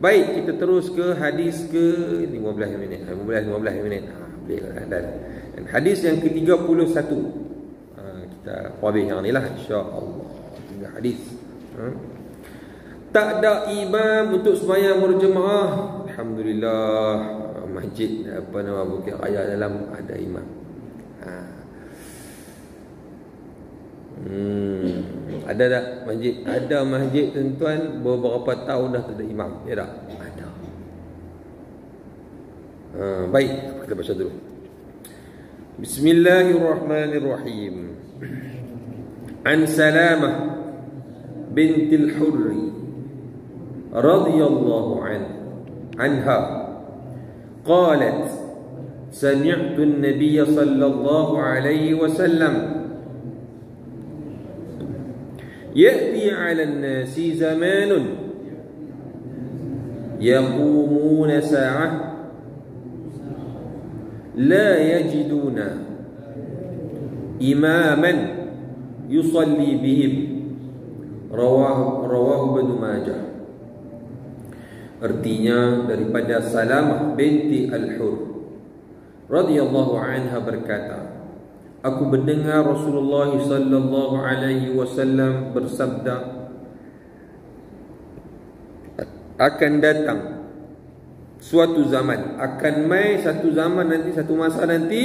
Baik, kita terus ke hadis ke 15 minit. 15 minit. Boleh lah. Dan hadis yang ke-31. Kita habis yang ni lah, insya-Allah. 3 hadis. Tak ada imam untuk sembahyang berjemaah. Alhamdulillah, masjid Bukit Raya dalam ada imam. Ada tak masjid? Ada masjid tuan-tuan beberapa tahun dah tak ada imam. Ya tak? Ada. Baik, kita baca dulu. Bismillahirrahmanirrahim. An Salamah bintil Hurri radhiyallahu anha qalat sami'tu an-nabiy sallallahu alaihi wasallam يأتي على الناس زمان يقومون ساعة لا يجدون إماما يصلي بهم رواه ابن ماجه. Artinya daripada Salamah binti Al-Hur radhiyallahu anha berkata, aku mendengar Rasulullah sallallahu alaihi wasallam bersabda, akan datang suatu zaman, akan mai satu zaman nanti, satu masa nanti,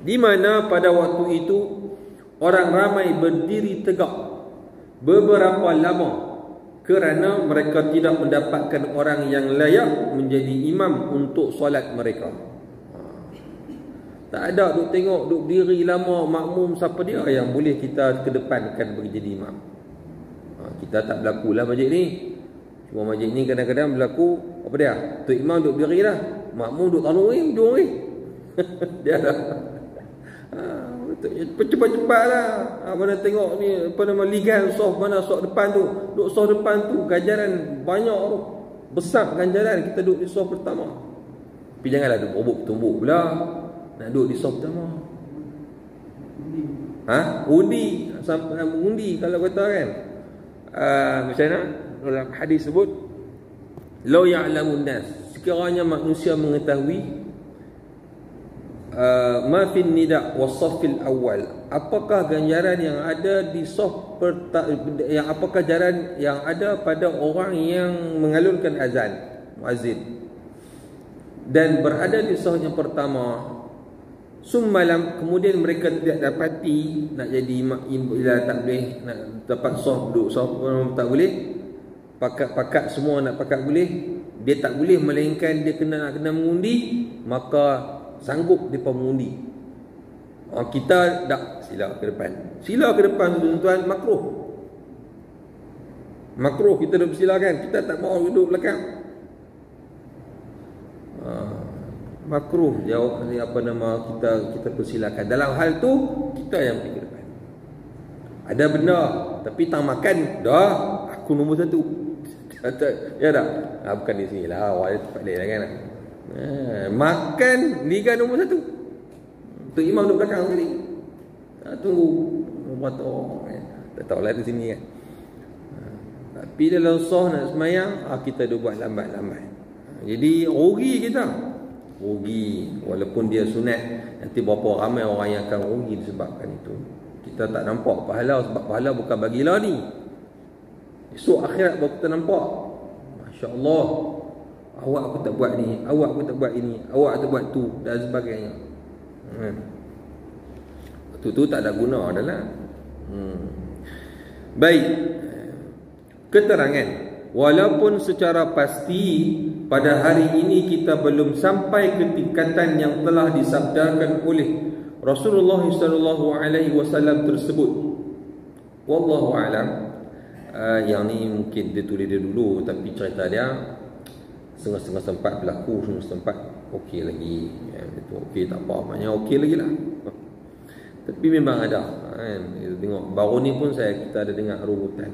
di mana pada waktu itu orang ramai berdiri tegak beberapa lama kerana mereka tidak mendapatkan orang yang layak menjadi imam untuk solat mereka. Tak ada duk tengok, duk diri lama makmum siapa dia yang boleh kita kedepankan bagi jadi imam. Kita tak berlaku lah masjid ni. Cuma masjid ni kadang-kadang berlaku apa dia? Tok imam duk diri lah, makmum duk tolong hujung dia dah. Cepat-cepat lah. Mana tengok ni apa nama ligan soft mana soft depan tu. Duk soft depan tu ganjaran banyak tu. Besar ganjaran kita duduk di soft pertama. Tapi janganlah duk tumbuk pula. Nak duduk di soft pertama. Undi. Sampai undi kalau kata kan. Macam mana? Dalam hadis sebut, Lau ya'lamun nas, sekiranya manusia mengetahui ma fin nida' was-saffil awal, apakah ganjaran yang ada di saf yang apakah ganjaran yang ada pada orang yang mengalunkan azan, muazzin, dan berada di saf yang pertama. Summalam, kemudian mereka tidak dapati nak jadi imam, bila tak boleh nak dapat saf, duduk saf tak boleh, pakat semua nak pakat boleh, dia tak boleh melainkan dia kena mengundi, maka sanggup depa mengundi. Kita tak sila ke depan. Sila ke depan tuan-tuan makruh. Makruh kita duduk silakan, kita tak mau duduk belakang. Makruh jawab ni apa nama kita persilakan. Dalam hal tu kita yang pergi ke depan. Ada benda tapi tak makan, dah aku nombor satu. Ya tak? Bukan di sini lah, awal tempat lain lah kan. Makan liga nombor satu. Untuk imam duduk belakang sekali. Tunggu berapa orang. Tak tahu lah di sini kan. Tapi dalam sah nak semayang, kita duduk buat lambat-lambat. Jadi rugi kita. Rugi. Walaupun dia sunat, nanti berapa ramai orang yang akan rugi disebabkan itu. Kita tak nampak pahala, sebab pahala bukan bagilah ni. Esok akhirat baru kita nampak. Masya Allah, awak aku tak buat ni, awak aku tak buat ini, awak tak buat tu, dan sebagainya. Tu tak ada guna adalah. Baik. Keterangan, walaupun secara pasti pada hari ini kita belum sampai ke tingkatan yang telah disabdakan oleh Rasulullah sallallahu alaihi wasallam tersebut. Wallahu a'lam. Yang ni mungkin dia tulis dia dulu, tapi cerita dia setengah-setengah sempat berlaku, setengah sempat okey lagi. Itu okey tak apa, maknanya okey lagi lah. Tapi memang ada kan. Tengok baru ni pun kita ada dengar rubutan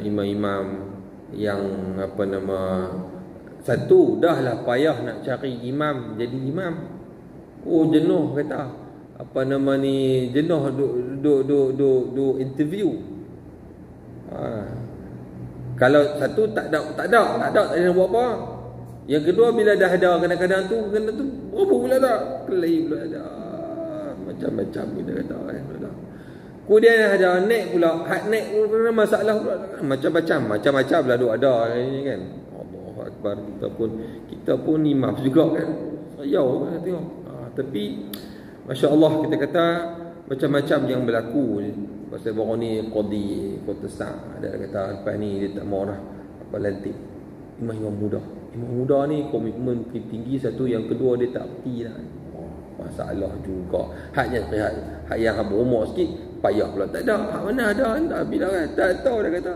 imam-imam yang apa nama, satu dah lah payah nak cari imam jadi imam. Jenuh kata. Apa nama ni, jenuh duk interview. Kalau satu tak ada nak buat apa. Yang kedua bila dah ada kadang-kadang tu berapa pula tak? Kelai pula ada. Macam-macam kita kata kan. Kemudian ada naik pula. Hak naik pula masalah pula. Macam-macam lah duk ada ini kan. Allahu Akbar, kita pun imam juga kan. Sayau kan tengok. Tapi masya-Allah kita kata macam-macam yang berlaku. Pasal baru ni qadi Protestan ada kata lepas ni dia tak mau dah apa lantik imam muda ni komitmen tinggi satu, yang kedua dia tak erti dah. Masalah juga. Hak yang berumur sikit payah pula tak ada. Hak mana ada tak bila kan tak tahu dah kata.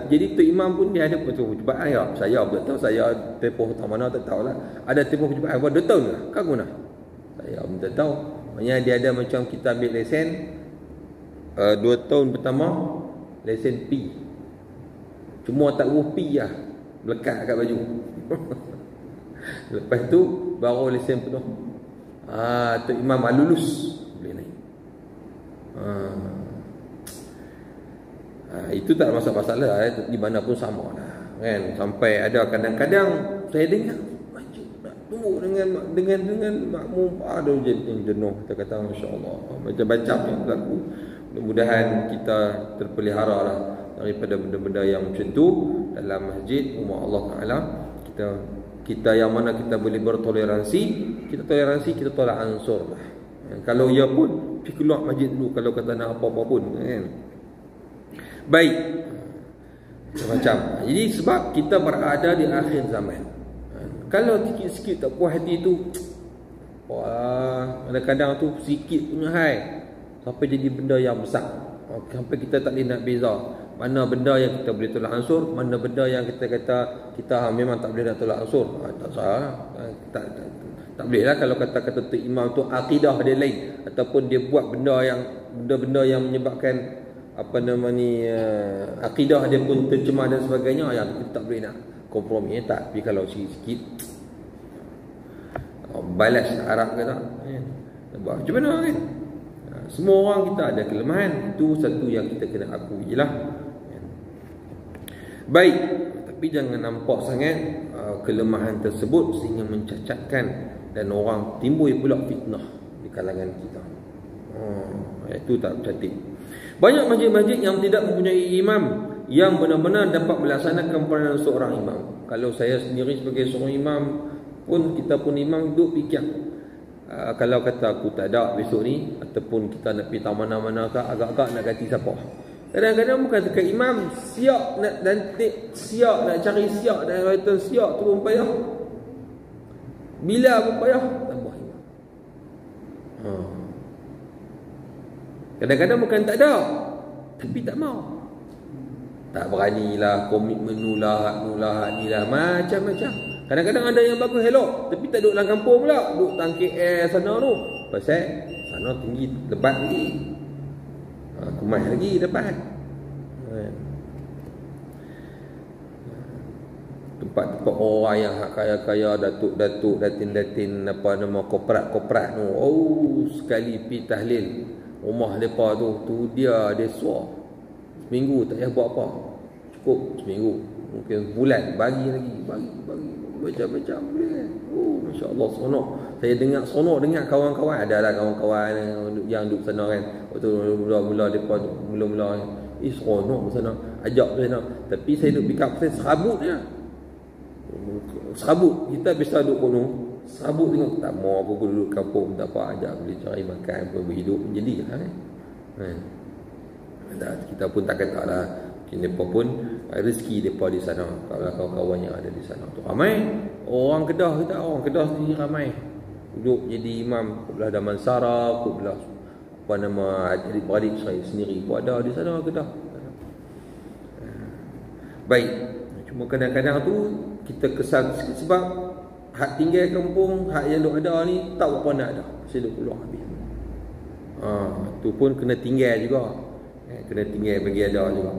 Jadi tu imam pun dia ada percubaan ya. Saya pun tak tahu, saya tempoh tak mana tak tahulah. Ada tempoh percubaan berapa 2 tahun ke? Kan guna. Saya pun tak tahu. Maknanya dia ada macam kita ambil lesen 2 tahun pertama lesen P. Cuma tak huruf P lah, melekat kat baju. Lepas tu baru lesen penuh. Tu imam lulus boleh naik. Itu tak masalah di mana pun sama lah kan. Sampai ada kadang-kadang saya dengar masjid nak tunggu dengan makmum ada jenuh. Kita kata masya-Allah macam-macam yang berlaku. Mudah-mudahan kita terpelihara lah daripada benda-benda yang macam tu dalam masjid rumah Allah Taala. Kita yang mana kita boleh bertoleransi, kita tolak ansur lah. Kalau ia pun pergi keluar masjid dulu kalau kata nak apa-apa pun kan. Baik. Macam. Jadi sebab kita berada di akhir zaman. Kalau sikit-sikit tak puas hati tu, wah, kadang-kadang tu sikit punya hai sampai jadi benda yang besar. Sampai kita tak boleh nak beza mana benda yang kita boleh tolak ansur, mana benda yang kita kata kita memang tak boleh nak tolak ansur. Tak salah. Tak boleh lah kalau kata-kata tu imam tu akidah dia lain ataupun dia buat benda-benda yang menyebabkan akidah dia pun tercemar dan sebagainya, yang kita tak boleh nak kompromi tak. Tapi kalau sikit-sikit balas Arab kata macam mana kan. Semua orang kita ada kelemahan. Itu satu yang kita kena akui lah. Baik. Tapi jangan nampak sangat kelemahan tersebut sehingga mencacatkan dan orang timbul pula fitnah di kalangan kita. Itu tak cantik. Banyak masjid-masjid yang tidak mempunyai imam yang benar-benar dapat melaksanakan peranan seorang imam. Kalau saya sendiri sebagai seorang imam pun, kita pun imam duduk fikir. Kalau kata aku tak ada besok ni, ataupun kita nak pergi mana-mana ke, agak-agak nak ganti siapa. Kadang-kadang bukan dekat imam siap nak cari siap dan kaitan siap tu pun payah. Bila pun payah tambah imam. Kadang-kadang bukan tak ada, tapi tak mau. Tak beranilah, komitmen nulah ni lah, macam-macam. Kadang-kadang ada yang bagus elok, tapi tak duduk dalam kampung pula, duduk tangkik air sana tu. Pasal sana tinggi, lebat lagi. Kemas lagi depan. Tempat-tempat orang yang kaya-kaya, datuk-datuk, datin-datin, koprat-koprat tu. Sekali pi tahlil rumah mereka tu dia suar. Seminggu tak payah buat apa. Cukup seminggu. Mungkin bulan bagi macam-macam boleh. Masya-Allah seronok. Saya dengar seronok dengar kawan-kawan, adalah kawan-kawan yang duduk sana kan. Waktu mula-mula depa mula-mula seronok sana, ajak sana. Tapi saya duduk pick up saya serabut je. Serabut. Kita biasa duduk kono, serabut tengok tak mau aku duduk kampung tak apa, ajak boleh cari makan, berhidup jadilah kan. Kita pun tak katalah mereka pun rezeki mereka di sana. Kalau kawan-kawan yang ada di sana tu ramai. Orang Kedah kita, orang Kedah sendiri ramai. Duduk jadi imam, belah Damansara, belah adik-beradik saya sendiri pun ada di sana Kedah. Baik. Cuma kadang-kadang tu kita kesal sikit sebab hak tinggal kampung, hak yang duk ada ni tak apa nak ada. Saya duk keluar habis. Tu pun kena tinggal juga. Kena tinggal bagi ada juga.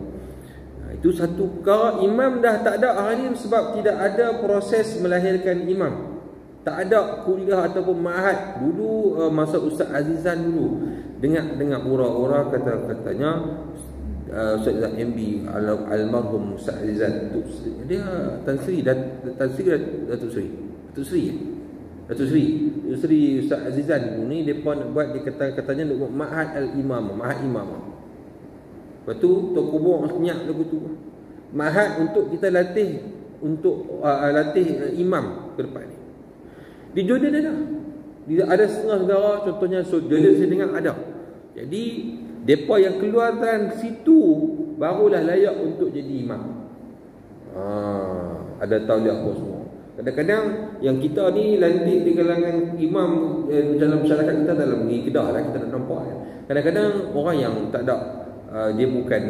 Itu satu perkara. Imam dah tak ada hari sebab tidak ada proses melahirkan imam. Tak ada kuliah ataupun ma'had. Dulu masa Ustaz Azizan dulu dengar ura-ura katanya Ustaz Izzat MB almarhum Ustaz Izzat tu, dia Tan Sri Datuk Sri Ustaz Azizan ni depa nak buat, dia katanya nak buat Ma'had Al-Imam, Ma'had Imam. Lepas tu Tok Kubur senyap lagu tu. Ma'had untuk kita latih, untuk latih imam ke depan ni. Di Jordan ada setengah negara, contohnya Jordan saya dengar ada. Jadi depa yang keluar dari situ barulah layak untuk jadi imam. Ada tauliah apa semua. Kadang-kadang yang kita ni lantik di kalangan imam dalam masyarakat kita, dalam negeri Kedah lah kita nak nampak kan. Kadang-kadang orang yang tak ada dia bukan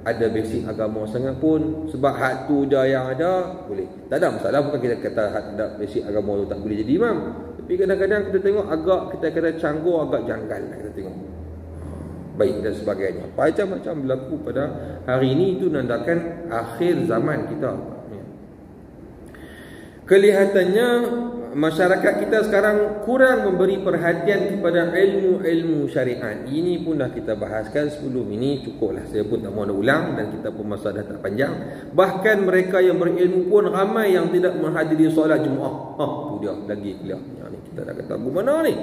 ada basic agama sangat pun, sebab hak tu dah yang ada boleh. Tak ada masalah, bukan kita kata hak ada basic agama tu tak boleh jadi imam. Tapi kadang-kadang kita tengok agak, kita kata canggung, agak janggal lah kita tengok. Baik dan sebagainya. Macam-macam berlaku pada hari ini, itu nandakan akhir zaman kita. Kelihatannya masyarakat kita sekarang kurang memberi perhatian kepada ilmu-ilmu syariat. Ini pun dah kita bahaskan sebelum ini, cukuplah, saya pun tak mahu nak ulang, dan kita pun masa dah tak panjang. Bahkan mereka yang berilmu pun ramai yang tidak menghadiri solat Jumaat. Tu dia lagi clear. Ni kita dah kata mana ni?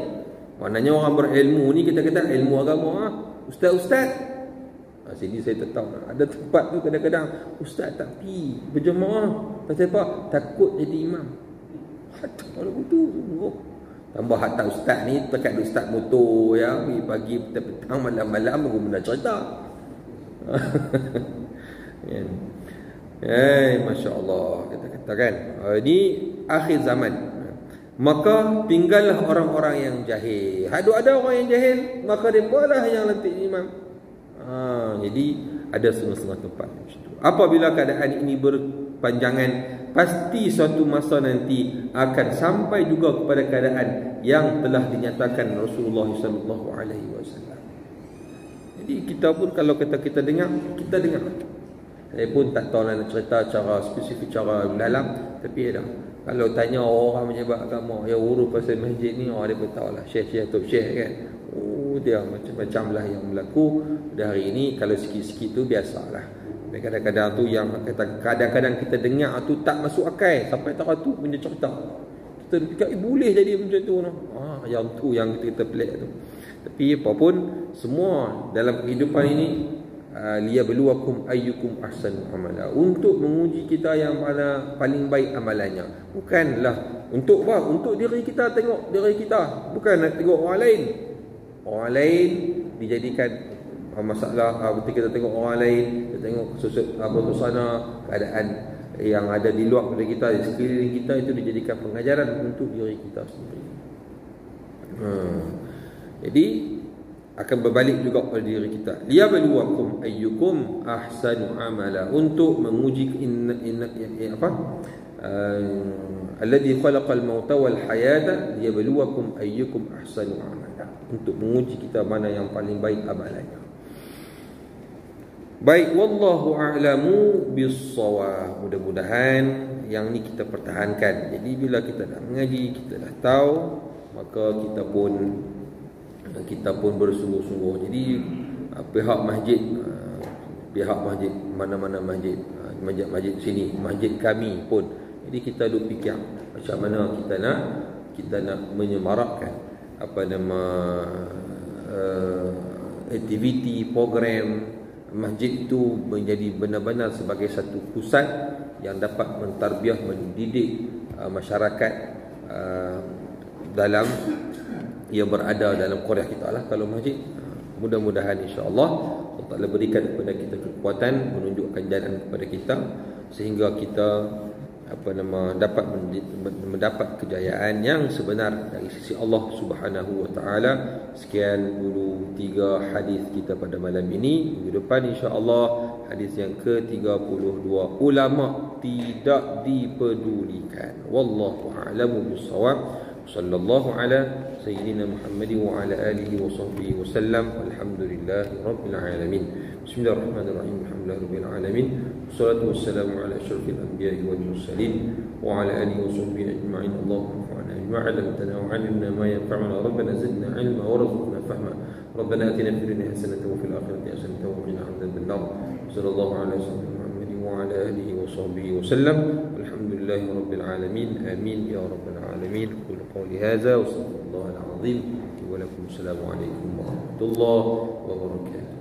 Maknanya orang berilmu ni kita kata ilmu agama. Ustaz-ustaz, sini saya tak tahu. Ada tempat tu kadang-kadang ustaz tak pergi berjemaah. Pasal apa? Takut jadi imam. Hatta kalau betul. Tambah hatta ustaz ni dekat ustaz motor ya, pagi petang malam-malam baru benda cerita. Masya-Allah kita katakan. Ini akhir zaman. Maka tinggallah orang-orang yang jahil. Ada orang yang jahil, maka mereka lah yang lantik imam. Jadi ada setengah-setengah tempat macam tu. Apabila keadaan ini berpanjangan, pasti suatu masa nanti akan sampai juga kepada keadaan yang telah dinyatakan Rasulullah sallallahu alaihi wasallam. Jadi kita pun kalau kita dengar. Saya pun tak tahu nak cerita cara spesifik, cara dalam, tapi ada. Kalau tanya orang menjabat agama yang urus pasal masjid ni, dia pun tahu lah, syekh-syekh atau syekh kan. Dia macam-macam lah yang berlaku dari ini. Kalau sikit-sikit tu biasalah. Dan kadang-kadang tu yang kadang-kadang kita dengar tu tak masuk akal, sampai tak tu punya cerita. Kita fikir boleh jadi macam tu no. Yang tu yang kita pelik tu. Tapi apa pun, semua dalam kehidupan ini liyabluwakum ayyukum ahsanu amala, untuk menguji kita yang mana paling baik amalannya. Bukanlah untuk apa? Untuk diri kita, tengok diri kita, bukan nak tengok orang lain. Orang lain dijadikan masalah. Ketika kita tengok orang lain, kita tengok suasana keadaan yang ada di luar pada kita, di sekeliling kita, itu dijadikan pengajaran untuk diri kita sendiri. Jadi akan berbalik juga pada diri kita. Liyabluwakum ayyukum ahsanu amala, untuk menguji alladhi khalaqal mauta wal hayata liyabluwakum ayyukum ahsanu amala, untuk menguji kita mana yang paling baik amalannya. Baik, wallahu a'lamu bis-shawab. Mudah-mudahan yang ni kita pertahankan. Jadi bila kita dah mengaji, kita dah tahu, maka kita pun bersungguh-sungguh. Jadi pihak masjid, mana-mana masjid sini, masjid kami pun, jadi kita duk fikir macam mana kita nak menyemarakkan aktiviti, program masjid itu menjadi benar-benar sebagai satu pusat yang dapat mentarbiah, mendidik masyarakat dalam yang berada dalam Korea kita lah. Kalau masjid, mudah-mudahan insya-Allah Allah Taala berikan kepada kita kekuatan, menunjukkan jalan kepada kita, sehingga kita dapat mendapat kejayaan yang sebenar dari sisi Allah Subhanahu wa taala. Sekian dulu 3 hadis kita pada malam ini. Minggu depan insya-Allah hadis yang ke-32, ulama tidak dipedulikan. Wallahu a'lamu bis-shawab. Sallallahu ala sayyidina Muhammad wa ala alihi wa sahbihi wa sallam. Alhamdulillahi rabbil alamin. Bismillahirrahmanirrahim. Alhamdulillahi rabbil alamin. Wassalatu wassalamu ala asyrafil anbiya'i wal mursalin wa ala alihi wa sahbihi ajma'in. Allahumma anfa'na bima 'allamtana wa 'allimna ma yanfa'una. Rabbana zidna 'ilma warzuqna fahma. Rabbana atina fid dunya hasanatan wa fil akhirati hasanatan wa qina adzaban nar. sallallahu alaihi wasallam wa ala alihi wa sahbihi wa sallam. Alhamdulillahi rabbil alamin. Amin ya rabbal alamin. Qul qawli hadza wa sallallahu alaihi wa sallam. Wa lakum assalamu alaikum warahmatullahi wabarakatuh.